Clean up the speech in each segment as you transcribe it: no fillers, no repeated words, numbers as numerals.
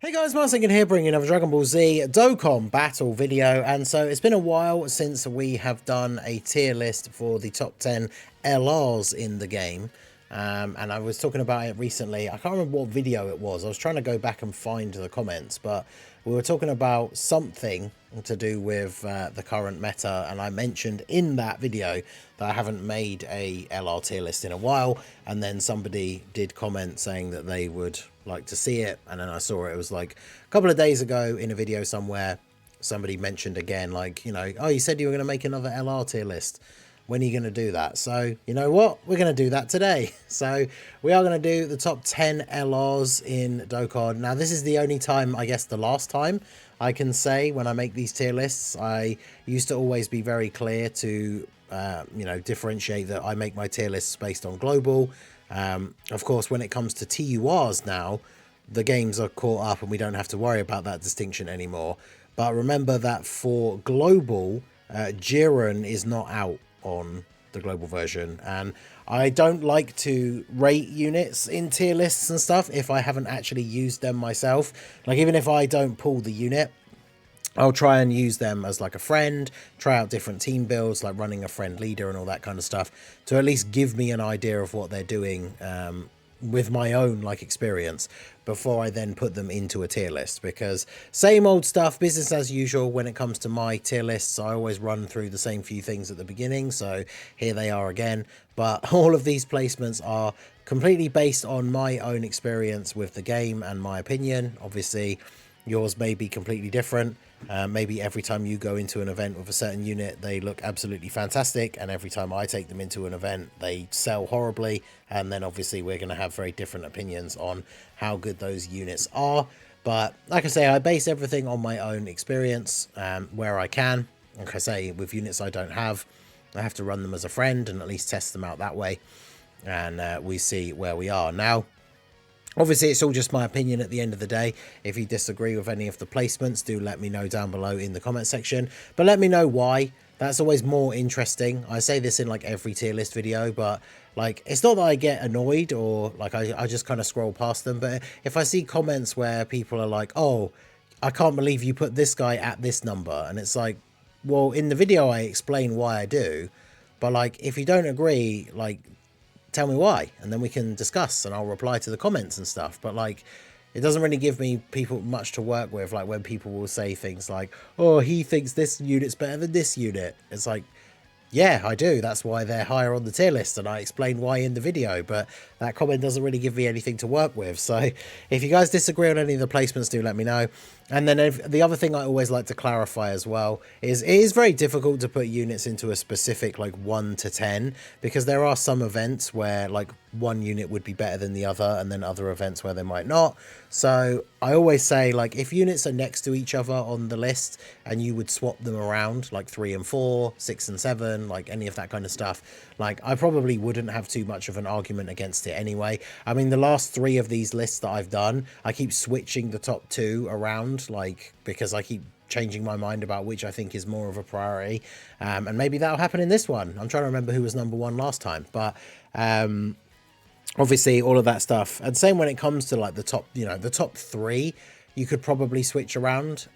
Hey guys, Martin here bringing another Dragon Ball Z Dokkan battle video, and so it's been a while since we have done a tier list for the top 10 LRs in the game, and I was talking about it recently. I can't remember what video it was. I was trying to go back and find the comments, but we were talking about something to do with the current meta, and I mentioned in that video that I haven't made a LR tier list in a while, and then somebody did comment saying that they would like to see it, and then I saw it was like a couple of days ago in a video somewhere. Somebody mentioned again, like, you know, oh, you said you were going to make another LR tier list. When are you going to do that? So you know what, we're going to do that today. So we are going to do the top 10 LRs in Dokkan. Now this is the only time, I guess the last time I can say when I make these tier lists. I used to always be very clear to you know, differentiate that I make my tier lists based on global. Of course, when it comes to TURs now, the games are caught up and we don't have to worry about that distinction anymore. But remember that for global, Jiren is not out on the global version, and I don't like to rate units in tier lists and stuff if I haven't actually used them myself. Like, even if I don't pull the unit, I'll try and use them as like a friend, try out different team builds, like running a friend leader and all that kind of stuff, to at least give me an idea of what they're doing with my own like experience before I then put them into a tier list. Because same old stuff, business as usual when it comes to my tier lists. I always run through the same few things at the beginning, so here they are again. But all of these placements are completely based on my own experience with the game and my opinion. Obviously yours may be completely different. Maybe every time you go into an event with a certain unit, they look absolutely fantastic, and every time I take them into an event, they sell horribly. And then obviously we're going to have very different opinions on how good those units are. But like I say, I base everything on my own experience where I can. Like I say, with units I don't have, I have to run them as a friend and at least test them out that way. And we see where we are now. Obviously, it's all just my opinion at the end of the day. If you disagree with any of the placements, do let me know down below in the comment section. But let me know why. That's always more interesting. I say this in like every tier list video, but like, it's not that I get annoyed or like I just kind of scroll past them. But if I see comments where people are like, oh, I can't believe you put this guy at this number. And it's like, well, in the video, I explain why I do. But like, if you don't agree, like, tell me why, and then we can discuss and I'll reply to the comments and stuff. But like, it doesn't really give me people much to work with, like when people will say things like, oh, he thinks this unit's better than this unit. It's like, yeah, I do. That's why they're higher on the tier list, and I explain why in the video, but that comment doesn't really give me anything to work with. So if you guys disagree on any of the placements, do let me know. And then the other thing I always like to clarify as well is it is very difficult to put units into a specific like 1 to 10, because there are some events where like one unit would be better than the other, and then other events where they might not. So I always say, like, if units are next to each other on the list and you would swap them around, like 3 and 4, 6 and 7, like any of that kind of stuff, like I probably wouldn't have too much of an argument against it anyway. I mean, the last 3 of these lists that I've done, I keep switching the top 2 around, like, because I keep changing my mind about which I think is more of a priority. And maybe that'll happen in this one. I'm trying to remember who was number 1 last time, but obviously all of that stuff. And same when it comes to like the top, you know, the top 3, you could probably switch around,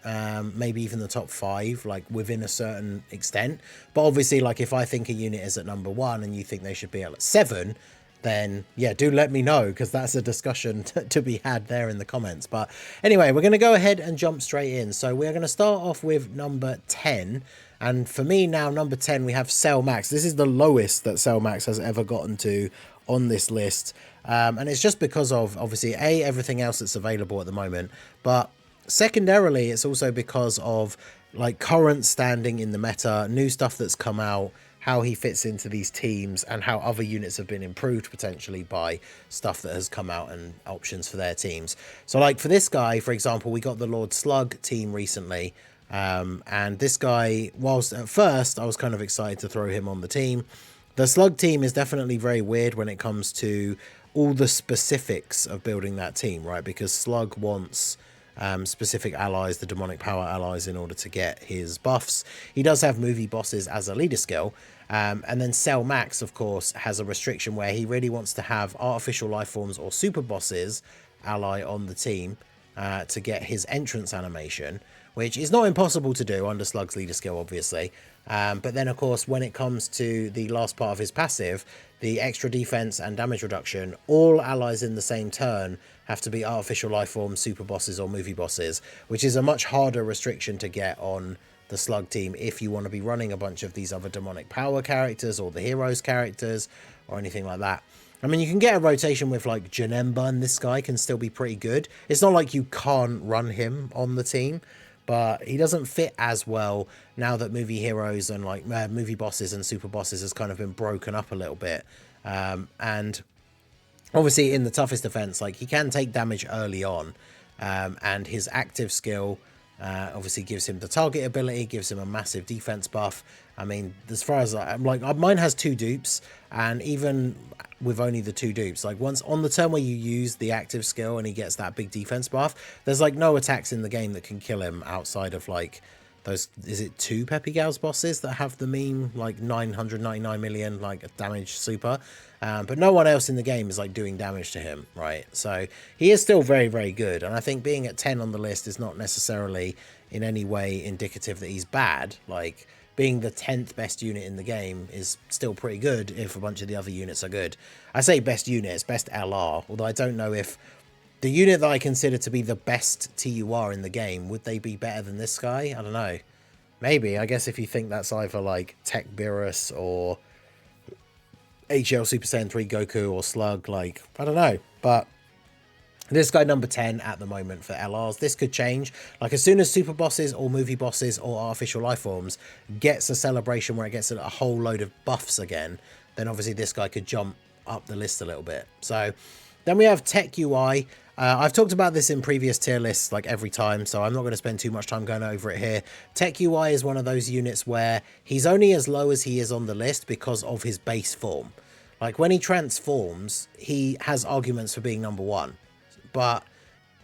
maybe even the top 5, like within a certain extent. But obviously, like, if I think a unit is at number 1 and you think they should be at like 7, then yeah, do let me know, because that's a discussion to be had there in the comments. But anyway, we're going to go ahead and jump straight in. So we're going to start off with number 10. And for me now, number 10, we have Cellmax. This is the lowest that Cellmax has ever gotten to on this list. And it's just because of, obviously, everything else that's available at the moment. But secondarily, it's also because of like current standing in the meta, new stuff that's come out, how he fits into these teams, and how other units have been improved potentially by stuff that has come out and options for their teams. So like for this guy, for example, we got the Lord Slug team recently. And this guy, whilst at first I was kind of excited to throw him on the team, the Slug team is definitely very weird when it comes to all the specifics of building that team, right? Because Slug wants specific allies, the demonic power allies, in order to get his buffs. He does have movie bosses as a leader skill. And then Cellmax, of course, has a restriction where he really wants to have artificial life forms or super bosses ally on the team. to get his entrance animation, which is not impossible to do under Slug's leader skill, obviously. But then, of course, when it comes to the last part of his passive, the extra defense and damage reduction, all allies in the same turn have to be artificial life forms, super bosses, or movie bosses, which is a much harder restriction to get on the Slug team if you want to be running a bunch of these other demonic power characters or the heroes characters or anything like that. I mean, you can get a rotation with like Janemba, and this guy can still be pretty good. It's not like you can't run him on the team, but he doesn't fit as well now that movie heroes and like movie bosses and super bosses has kind of been broken up a little bit. And obviously in the toughest defense, like he can take damage early on, and his active skill obviously gives him the target ability, gives him a massive defense buff. I mean, as far as I'm like, mine has 2 dupes, and even with only the 2 dupes, like once on the turn where you use the active skill and he gets that big defense buff, there's like no attacks in the game that can kill him outside of like those, is it 2 Peppy Gals bosses that have the meme like 999 million like damage super, but no one else in the game is like doing damage to him, right? So he is still very, very good, and I think being at 10 on the list is not necessarily in any way indicative that he's bad. Like being the 10th best unit in the game is still pretty good if a bunch of the other units are good. I say best unit, it's best LR, although I don't know if the unit that I consider to be the best TUR in the game, would they be better than this guy? I don't know. Maybe. I guess if you think that's either like Tech Beerus or HL Super Saiyan 3 Goku or Slug, like, I don't know. But this guy number 10 at the moment for LRs. This could change. Like as soon as super bosses or movie bosses or artificial life forms gets a celebration where it gets a whole load of buffs again, then obviously this guy could jump up the list a little bit. So then we have Tech UI. I've talked about this in previous tier lists like every time, so I'm not going to spend too much time going over it here. Tech UI is one of those units where he's only as low as he is on the list because of his base form. Like when he transforms, he has arguments for being number 1, but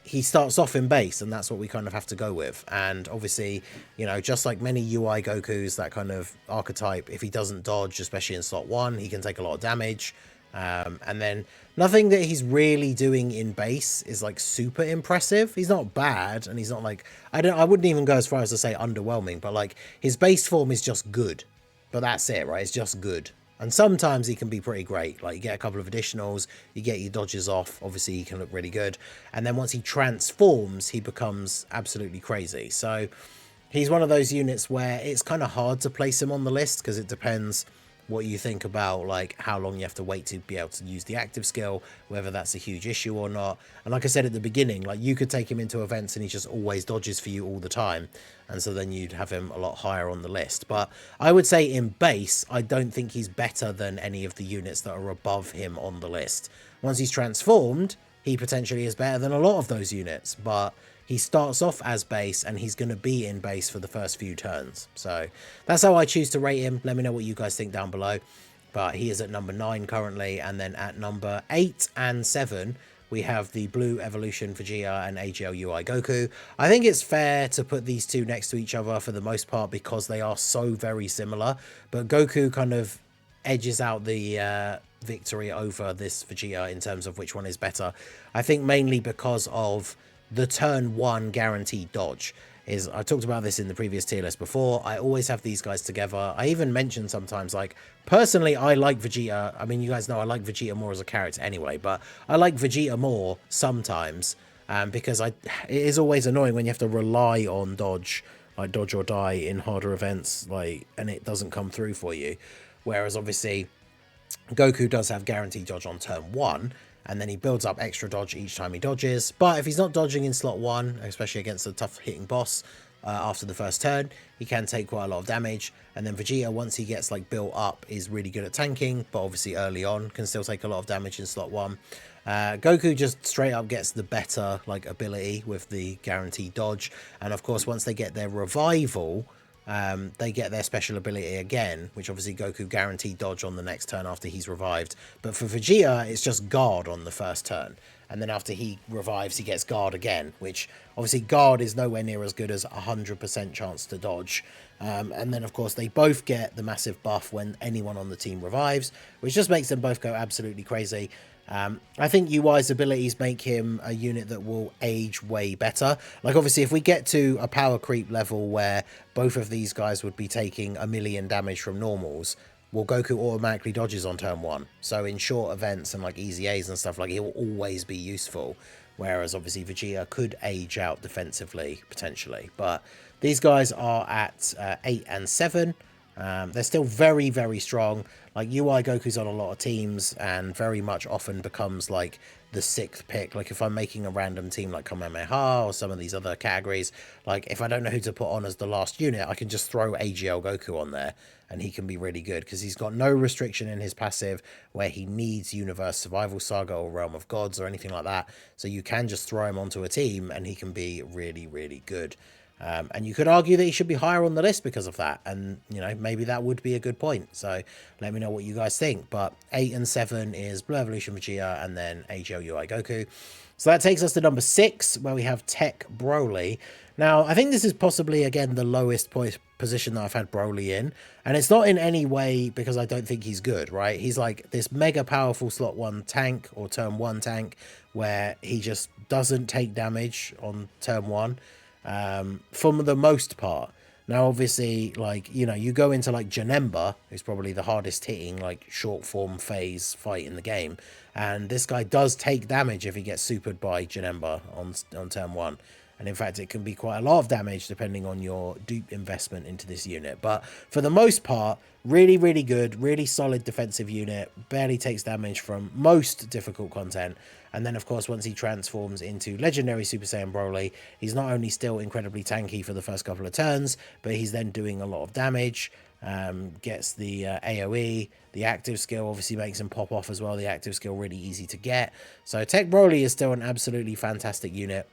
he starts off in base, and that's what we kind of have to go with. And obviously, you know, just like many UI Gokus, that kind of archetype, if he doesn't dodge, especially in slot 1, he can take a lot of damage. And then nothing that he's really doing in base is like super impressive. He's not bad, and he's not like, I wouldn't even go as far as to say underwhelming, but like his base form is just good, but that's it, right? It's just good. And sometimes he can be pretty great. Like you get a couple of additionals, you get your dodges off, obviously he can look really good. And then once he transforms, he becomes absolutely crazy. So he's one of those units where it's kind of hard to place him on the list because it depends what you think about like how long you have to wait to be able to use the active skill, whether that's a huge issue or not. And like I said at the beginning, like you could take him into events and he just always dodges for you all the time, and so then you'd have him a lot higher on the list. But I would say in base, I don't think he's better than any of the units that are above him on the list. Once he's transformed, he potentially is better than a lot of those units, but he starts off as base, and he's going to be in base for the first few turns. So that's how I choose to rate him. Let me know what you guys think down below. But he is at number 9 currently. And then at number 8 and 7, we have the Blue Evolution Vegeta and AGL UI Goku. I think it's fair to put these two next to each other for the most part because they are so very similar. But Goku kind of edges out the victory over this Vegeta in terms of which one is better. I think mainly because of the turn 1 guaranteed dodge. I talked about this in the previous tier list before. I always have these guys together. I even mention sometimes, like, personally, I like Vegeta. I mean, you guys know I like Vegeta more as a character anyway, but I like Vegeta more sometimes because it is always annoying when you have to rely on dodge, like dodge or die in harder events, like, and it doesn't come through for you. Whereas obviously Goku does have guaranteed dodge on turn 1, and then he builds up extra dodge each time he dodges. But if he's not dodging in slot 1, especially against a tough hitting boss after the first turn, he can take quite a lot of damage. And then Vegeta, once he gets like built up, is really good at tanking, but obviously early on can still take a lot of damage in slot 1. Goku just straight up gets the better like ability with the guaranteed dodge. And of course, once they get their revival, they get their special ability again, which obviously Goku guaranteed dodge on the next turn after he's revived. But for Vegeta, it's just guard on the first turn. And then after he revives, he gets guard again, which obviously guard is nowhere near as good as 100% chance to dodge. And then, of course, they both get the massive buff when anyone on the team revives, which just makes them both go absolutely crazy. I think UI's abilities make him a unit that will age way better. Like, obviously, if we get to a power creep level where both of these guys would be taking 1,000,000 damage from normals, well, Goku automatically dodges on turn 1. So in short events and like easy A's and stuff, like, he will always be useful. Whereas obviously Vegeta could age out defensively, potentially. But these guys are at 8 and 7. They're still very, very strong. Like, UI Goku's on a lot of teams and very much often becomes like the 6th pick. Like, if I'm making a random team like Kamehameha or some of these other categories, like, if I don't know who to put on as the last unit, I can just throw AGL Goku on there and he can be really good because he's got no restriction in his passive where he needs Universe Survival Saga or Realm of Gods or anything like that. So you can just throw him onto a team and he can be really, really good. And you could argue that he should be higher on the list because of that. And, you know, maybe that would be a good point. So let me know what you guys think. But 8 and 7 is Blue Evolution Vegeta and then AGL UI Goku. So that takes us to number 6, where we have Tech Broly. Now, I think this is possibly, again, the lowest position that I've had Broly in. And it's not in any way because I don't think he's good, right? He's like this mega powerful slot 1 tank or turn 1 tank where he just doesn't take damage on turn 1. For the most part. Now, obviously, like, you know, you go into like Janemba, who's probably the hardest hitting, like, short form phase fight in the game, and this guy does take damage if he gets supered by Janemba on turn 1. And in fact, it can be quite a lot of damage depending on your dupe investment into this unit. But for the most part, really, really good, really solid defensive unit, barely takes damage from most difficult content. And then, of course, once he transforms into Legendary Super Saiyan Broly, he's not only still incredibly tanky for the first couple of turns, but he's then doing a lot of damage, gets the AoE, the active skill obviously makes him pop off as well, the active skill really easy to get. So Tech Broly is still an absolutely fantastic unit.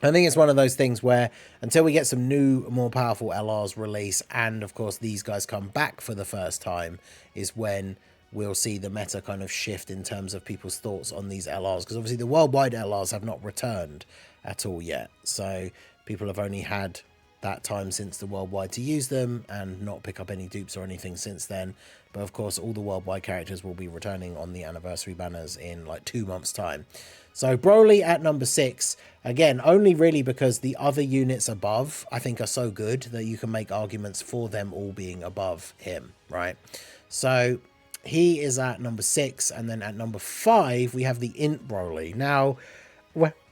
I think it's one of those things where until we get some new, more powerful LRs release, and of course these guys come back for the first time, is when we'll see the meta kind of shift in terms of people's thoughts on these LRs. Because obviously the worldwide LRs have not returned at all yet. So people have only had that time since the worldwide to use them and not pick up any dupes or anything since then. But of course all the worldwide characters will be returning on the anniversary banners in like 2 months time. So Broly at number 6, again, only really because the other units above I think are so good that you can make arguments for them all being above him, right? So he is at number 6, and then at number 5 we have the Int Broly. Now,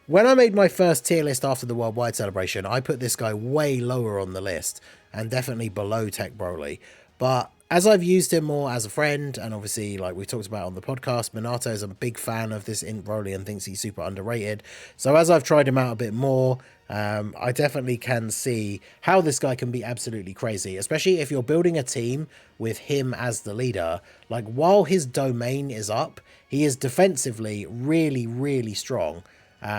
when I made my first tier list after the worldwide celebration, I put this guy way lower on the list and definitely below Tech Broly. But as I've used him more as a friend, and obviously, like we talked about on the podcast, Minato is a big fan of this Int Broly and thinks he's super underrated. So as I've tried him out a bit more, I definitely can see how this guy can be absolutely crazy, especially if you're building a team with him as the leader. Like, while his domain is up, he is defensively really, really strong.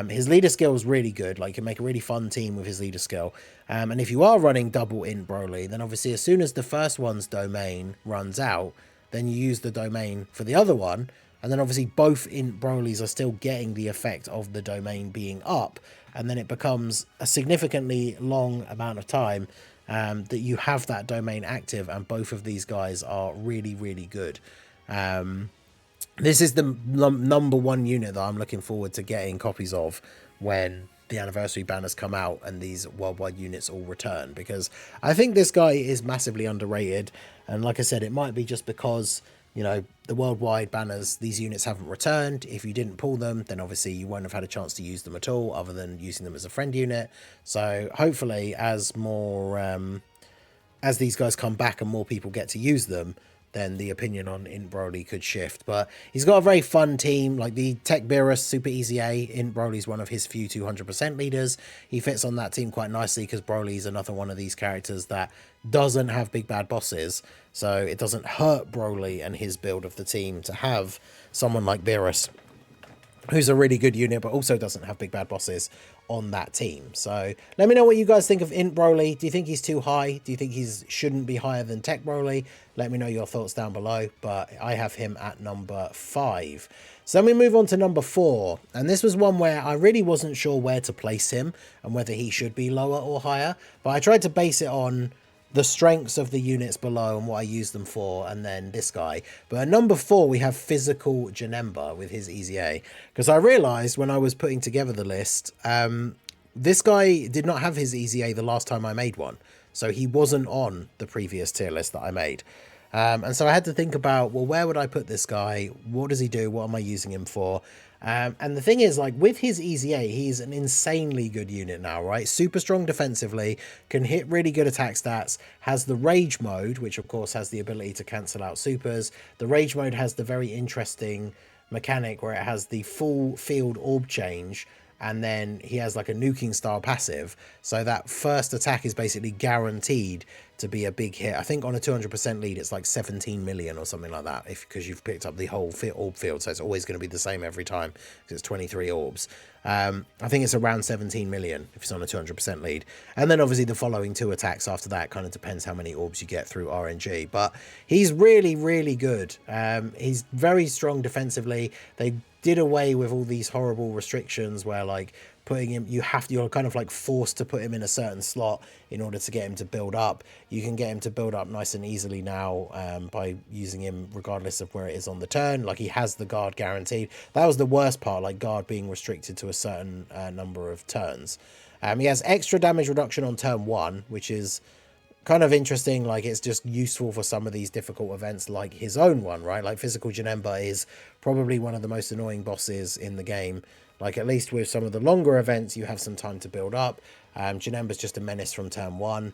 His leader skill is really good. Like, you can make a really fun team with his leader skill. And if you are running double Int Broly, then obviously as soon as the first one's domain runs out, then you use the domain for the other one. And then obviously both Int Brolys are still getting the effect of the domain being up. And then it becomes a significantly long amount of time that you have that domain active. And both of these guys are really, really good. This is the number 1 unit that I'm looking forward to getting copies of when the anniversary banners come out and these worldwide units all return, because I think this guy is massively underrated. And like I said, it might be just because, you know, the worldwide banners, these units haven't returned. If you didn't pull them, then obviously you won't have had a chance to use them at all, other than using them as a friend unit. So hopefully as more as these guys come back and more people get to use them, then the opinion on Int Broly could shift. But he's got a very fun team, like the Tech Beerus Super Easy A. Int Broly's one of his few 200% leaders. He fits on that team quite nicely because Broly's another one of these characters that doesn't have big bad bosses. So it doesn't hurt Broly and his build of the team to have someone like Beerus, who's a really good unit, but also doesn't have big bad bosses on that team. So let me know what you guys think of Int Broly. Do you think he's too high? Do you think he shouldn't be higher than Tech Broly? Let me know your thoughts down below, but I have him at number 5. So then we move on to number 4, and this was one where I really wasn't sure where to place him and whether he should be lower or higher, but I tried to base it on the strengths of the units below and what I use them for, and then this guy. But at number 4, we have Physical Janemba with his Easy A. Because I realised when I was putting together the list, this guy did not have his Easy A the last time I made one. So he wasn't on the previous tier list that I made. And so I had to think about, well, where would I put this guy? What does he do? What am I using him for? And the thing is, like, with his Easy A, he's an insanely good unit now, right? Super strong defensively, can hit really good attack stats, has the Rage mode, which of course has the ability to cancel out supers. The Rage mode has the very interesting mechanic where it has the full field orb change, and then he has like a nuking style passive, so that first attack is basically guaranteed to be a big hit. I think on a 200% lead it's like 17 million or something like that, because you've picked up the whole orb field, so it's always going to be the same every time because it's 23 orbs. I think it's around 17 million if it's on a 200% lead, and then obviously the following 2 attacks after that kind of depends how many orbs you get through RNG. But he's really good. He's very strong defensively. They did away with all these horrible restrictions where, like, putting him, you're kind of like forced to put him in a certain slot in order to get him to build up. You can get him to build up nice and easily now by using him regardless of where it is on the turn. Like, he has the guard guaranteed. That was the worst part, like guard being restricted to a certain number of turns. He has extra damage reduction on turn 1, which is kind of interesting. Like, it's just useful for some of these difficult events, like his own one, right? Like, Physical Janemba is probably one of the most annoying bosses in the game. Like, at least with some of the longer events, you have some time to build up. Janemba's just a menace from turn 1.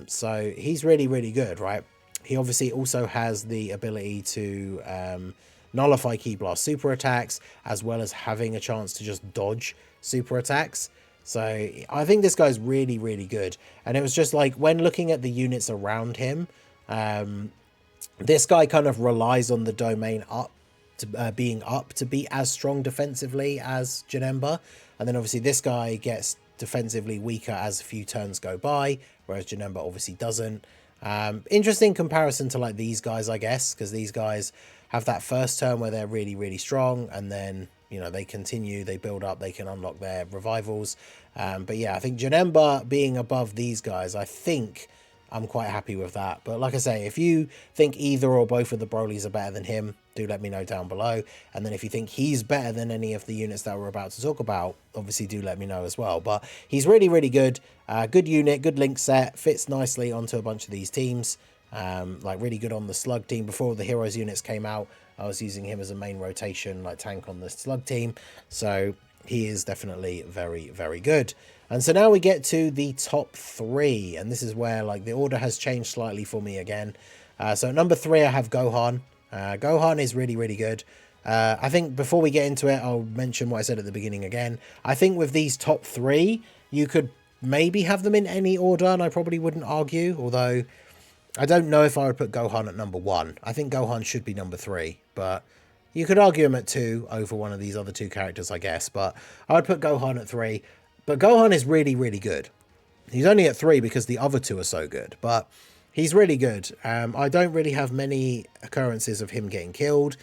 So he's really good, right? He obviously also has the ability to nullify Ki Blast super attacks, as well as having a chance to just dodge super attacks. So I think this guy's really good. And it was just like, when looking at the units around him, this guy kind of relies on the domain up to being up to be as strong defensively as Janemba. And then obviously this guy gets defensively weaker as a few turns go by, whereas Janemba obviously doesn't. Interesting comparison to like these guys, I guess, because these guys have that first turn where they're really strong, and then, you know, they continue, they build up, they can unlock their revivals. But yeah, I think Janemba being above these guys, I think I'm quite happy with that. But like I say, if you think either or both of the Brolys are better than him, do let me know down below. And then if you think he's better than any of the units that we're about to talk about, obviously do let me know as well. But he's really good. Good unit, good link set, fits nicely onto a bunch of these teams. Like, really good on the slug team. Before the heroes units came out, I was using him as a main rotation, like, tank on the slug team. So he is definitely very good. And so now we get to the top 3, and this is where, like, the order has changed slightly for me again. So at number 3 I have Gohan. Gohan is really good. I think before we get into it, I'll mention what I said at the beginning again. I think with these top 3, you could maybe have them in any order, and I probably wouldn't argue, although I don't know if I would put Gohan at number 1. I think Gohan should be number 3, but you could argue him at 2 over one of these other 2 characters, I guess. But I would put Gohan at 3. But Gohan is really good. He's only at 3 because the other 2 are so good, but he's really good. I don't really have many occurrences of him getting killed.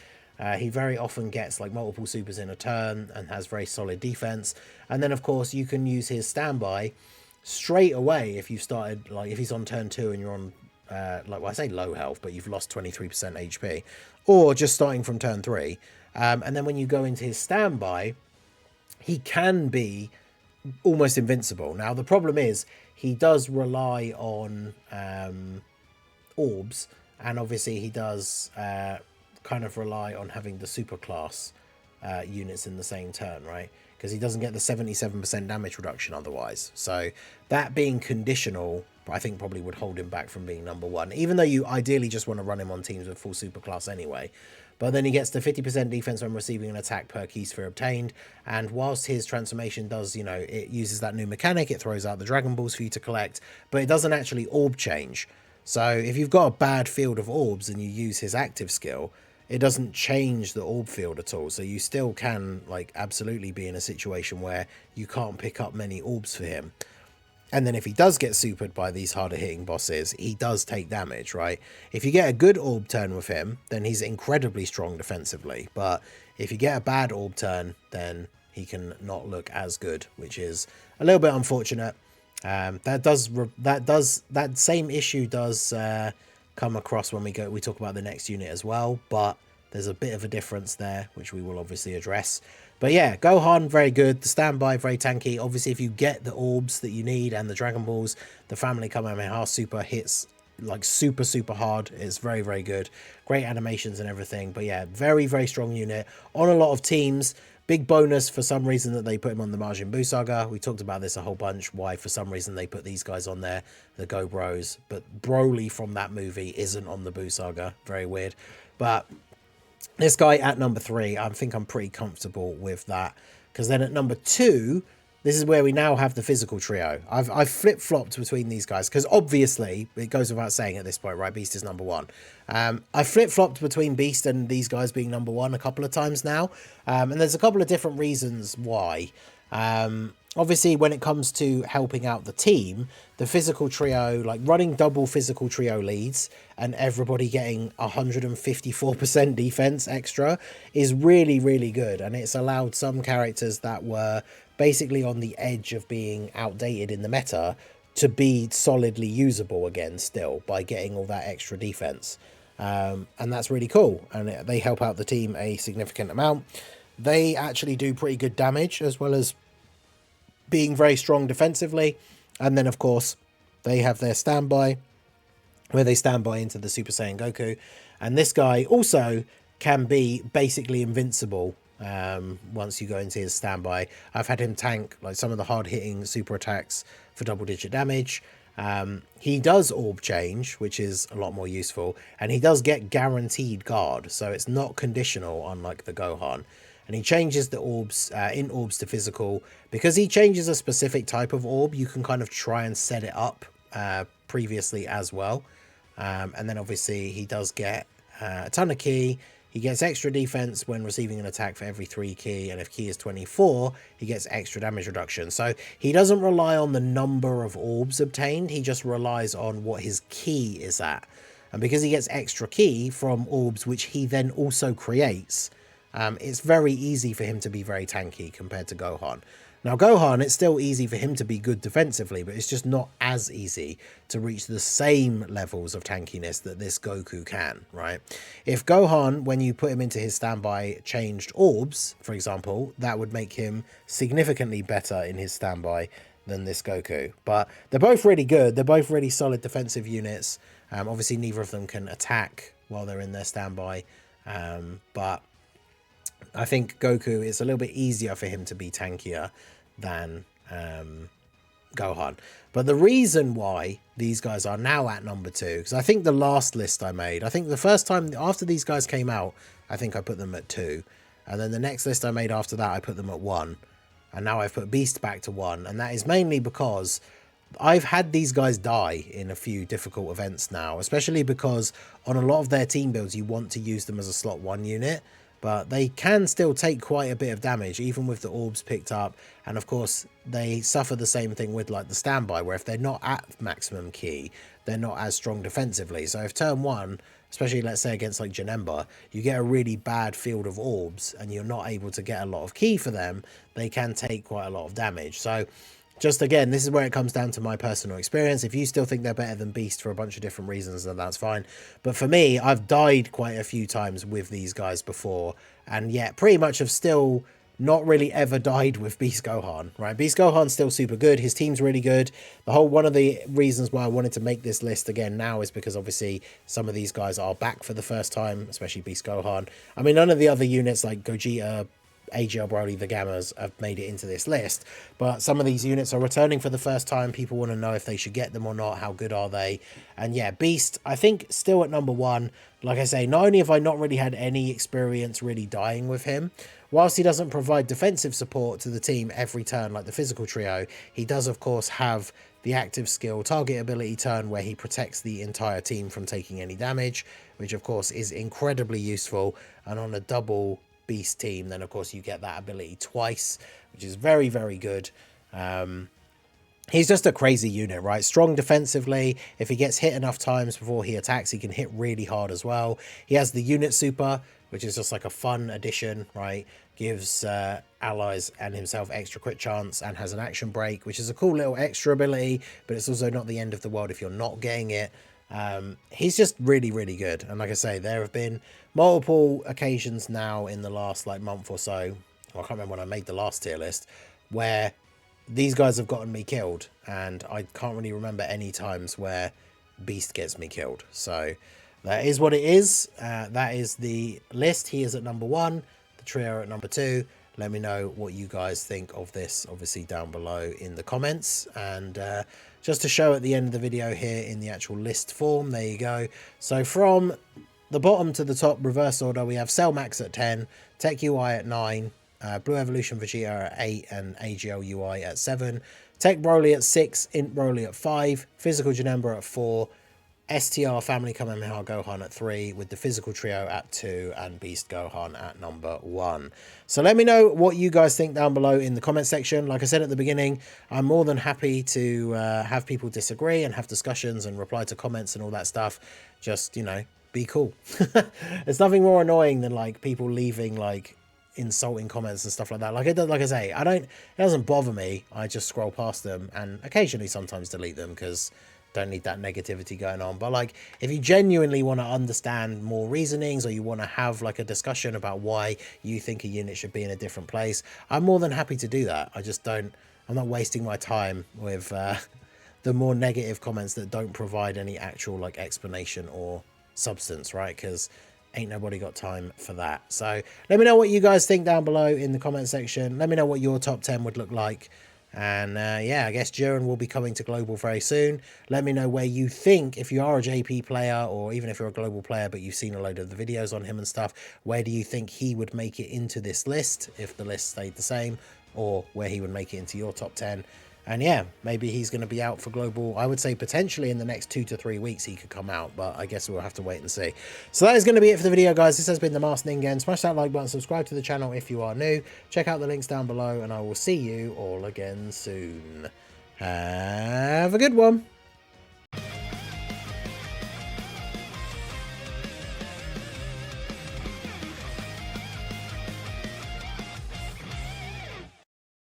He very often gets like multiple supers in a turn and has very solid defense. And then of course you can use his standby straight away if you've started, like, if he's on turn 2 and you're on like, well, I say low health, but you've lost 23% HP, or just starting from turn 3. And then when you go into his standby, he can be almost invincible. Now the problem is he does rely on orbs, and obviously he does kind of rely on having the super class units in the same turn, right? Because he doesn't get the 77% damage reduction otherwise. So that being conditional, I think probably would hold him back from being number 1, even though you ideally just want to run him on teams with full super class anyway. But then he gets the 50% defense when receiving an attack per key sphere obtained. And whilst his transformation does, you know, it uses that new mechanic, it throws out the Dragon Balls for you to collect, but it doesn't actually orb change. So if you've got a bad field of orbs and you use his active skill, it doesn't change the orb field at all. So you still can, like, absolutely be in a situation where you can't pick up many orbs for him. And then if he does get supered by these harder hitting bosses, he does take damage, right? If you get a good orb turn with him, then he's incredibly strong defensively. But if you get a bad orb turn, then he can not look as good, which is a little bit unfortunate. That same issue does come across when we talk about the next unit as well, but there's a bit of a difference there, which we will obviously address. But yeah, Gohan, very good. The standby, very tanky. Obviously, if you get the orbs that you need and the Dragon Balls, the Family Kamehameha Super hits like super, super hard. It's very, very good. Great animations and everything. But yeah, very, very strong unit on a lot of teams. Big bonus for some reason that they put him on the Majin Buu saga. We talked about this a whole bunch. Why, for some reason, they put these guys on there, the Go Bros. But Broly from that movie isn't on the Buu saga. Very weird. But this guy at number 3, I think I'm pretty comfortable with that. Because then at number 2, this is where we now have the physical trio. I've flip-flopped between these guys. Because obviously, it goes without saying at this point, right? Beast is number 1. I flip-flopped between Beast and these guys being number 1 a couple of times now. And there's a couple of different reasons why. Obviously, when it comes to helping out the team, the physical trio, like running double physical trio leads and everybody getting 154% defense extra is really, really good. And it's allowed some characters that were basically on the edge of being outdated in the meta to be solidly usable again still by getting all that extra defense. And that's really cool. And they help out the team a significant amount. They actually do pretty good damage as well as being very strong defensively. And then, of course, they have their standby, where they stand by into the Super Saiyan Goku. And this guy also can be basically invincible once you go into his standby. I've had him tank like some of the hard-hitting super attacks for double-digit damage. He does orb change, which is a lot more useful. And he does get guaranteed guard, so it's not conditional, unlike the Gohan. And he changes the orbs, in orbs to physical. Because he changes a specific type of orb, you can kind of try and set it up previously as well. And then obviously he does get a ton of ki. He gets extra defense when receiving an attack for every 3 ki. And if ki is 24, he gets extra damage reduction. So he doesn't rely on the number of orbs obtained. He just relies on what his ki is at. And because he gets extra ki from orbs, which he then also creates, it's very easy for him to be very tanky compared to Gohan. Now, Gohan, it's still easy for him to be good defensively, but it's just not as easy to reach the same levels of tankiness that this Goku can, right? If Gohan, when you put him into his standby, changed orbs, for example, that would make him significantly better in his standby than this Goku. But they're both really good. They're both really solid defensive units. Obviously, neither of them can attack while they're in their standby, but I think Goku, it's a little bit easier for him to be tankier than Gohan. But the reason why these guys are now at number 2, because I think the last list I made, I think the first time after these guys came out, I think I put them at 2. And then the next list I made after that, I put them at 1. And now I've put Beast back to 1. And that is mainly because I've had these guys die in a few difficult events now, especially because on a lot of their team builds, you want to use them as a slot 1 unit. But they can still take quite a bit of damage, even with the orbs picked up. And of course, they suffer the same thing with like the standby, where if they're not at maximum ki, they're not as strong defensively. So if turn 1, especially let's say against like Janemba, you get a really bad field of orbs and you're not able to get a lot of ki for them, they can take quite a lot of damage. So just again, this is where it comes down to my personal experience. If you still think they're better than Beast for a bunch of different reasons, then that's fine. But for me, I've died quite a few times with these guys before, and yet pretty much have still not really ever died with Beast Gohan, right? Beast Gohan's still super good. His team's really good. One of the reasons why I wanted to make this list again now is because obviously some of these guys are back for the first time, especially Beast Gohan. I mean, none of the other units like Gogeta, AGL Broly, the Gammas have made it into this list, but some of these units are returning for the first time. People want to know if they should get them or not. How good are they? And yeah, Beast, I think still at number 1. Like I say, not only have I not really had any experience really dying with him, whilst he doesn't provide defensive support to the team every turn like the physical trio, he does of course have the active skill target ability turn where he protects the entire team from taking any damage, which of course is incredibly useful. And on a double Beast team, then of course you get that ability twice, which is very, very good. And He's just a crazy unit, right? Strong defensively. If he gets hit enough times before he attacks, he can hit really hard as well. He has the unit super, which is just like a fun addition, right? Gives allies and himself extra crit chance, and has an action break, which is a cool little extra ability, but it's also not the end of the world if you're not getting it. He's just really, really good. And like I say, there have been multiple occasions now in the last like month or so, well, I can't remember when I made the last tier list, where these guys have gotten me killed, and I can't really remember any times where Beast gets me killed. So that is what it is. That is the list. He is at number 1, the trio at number 2. Let me know what you guys think of this, obviously down below in the comments. And just to show at the end of the video here in the actual list form, there you go. So from the bottom to the top, reverse order, we have Cellmax at 10, Tech UI at 9, Blue Evolution Vegeta at 8, and AGL UI at 7. Tech Broly at 6, Int Broly at 5, Physical Janemba at 4, STR Family Kamehameha Gohan at 3, with the Physical Trio at 2, and Beast Gohan at number 1. So let me know what you guys think down below in the comment section. Like I said at the beginning, I'm more than happy to have people disagree and have discussions and reply to comments and all that stuff. Just, you know, be cool. There's nothing more annoying than like people leaving like insulting comments and stuff like that. Like I say, it doesn't bother me. I just scroll past them and occasionally sometimes delete them because don't need that negativity going on. But like, if you genuinely want to understand more reasonings, or you want to have like a discussion about why you think a unit should be in a different place, I'm more than happy to do that. I'm not wasting my time with the more negative comments that don't provide any actual like explanation or substance, right? Because ain't nobody got time for that. So let me know what you guys think down below in the comment section. Let me know what your top 10 would look like. And yeah, I guess Jiren will be coming to Global very soon. Let me know where you think, if you are a JP player, or even if you're a Global player but you've seen a load of the videos on him and stuff, where do you think he would make it into this list if the list stayed the same, or where he would make it into your top 10. And yeah, maybe he's going to be out for Global. I would say potentially in the next 2 to 3 weeks he could come out, but I guess we'll have to wait and see. So that is going to be it for the video, guys. This has been the Masked Ningen. Smash that like button, subscribe to the channel if you are new. Check out the links down below, and I will see you all again soon. Have a good one.